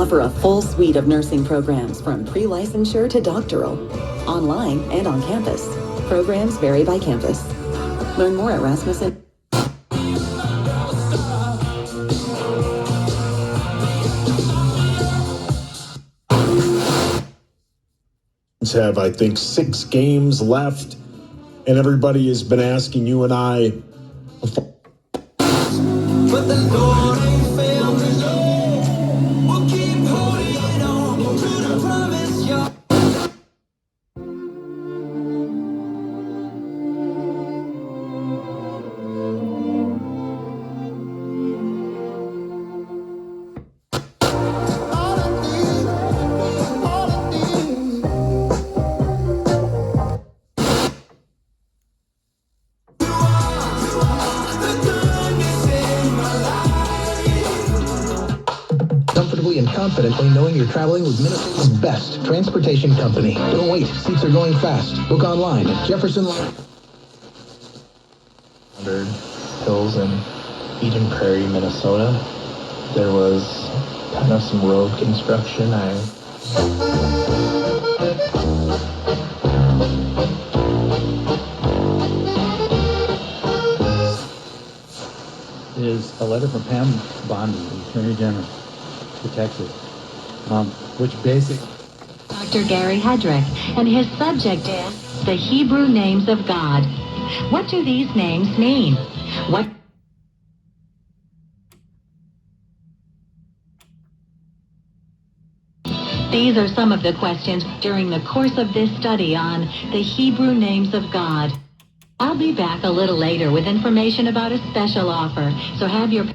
offer a full suite of nursing programs from pre-licensure to doctoral, online and on campus. Programs vary by campus. Learn more at Rasmussen. Have, I think, 6 games left, and everybody has been asking you and I. But the Lord ain't failed me yet. We'll keep holding on to the promise, y'all. Comfortably and confidently knowing you're traveling with Minnesota's best transportation company. Don't wait. Seats are going fast. Book online at Jefferson Line. Hills in Eden Prairie, Minnesota. There was kind of some road construction. Is a letter from Pam Bondi, the Attorney General for Texas, which basically... Dr. Gary Hedrick, and his subject is the Hebrew names of God. What do these names mean? What These are some of the questions during the course of this study on the Hebrew names of God. I'll be back a little later with information about a special offer, so have your...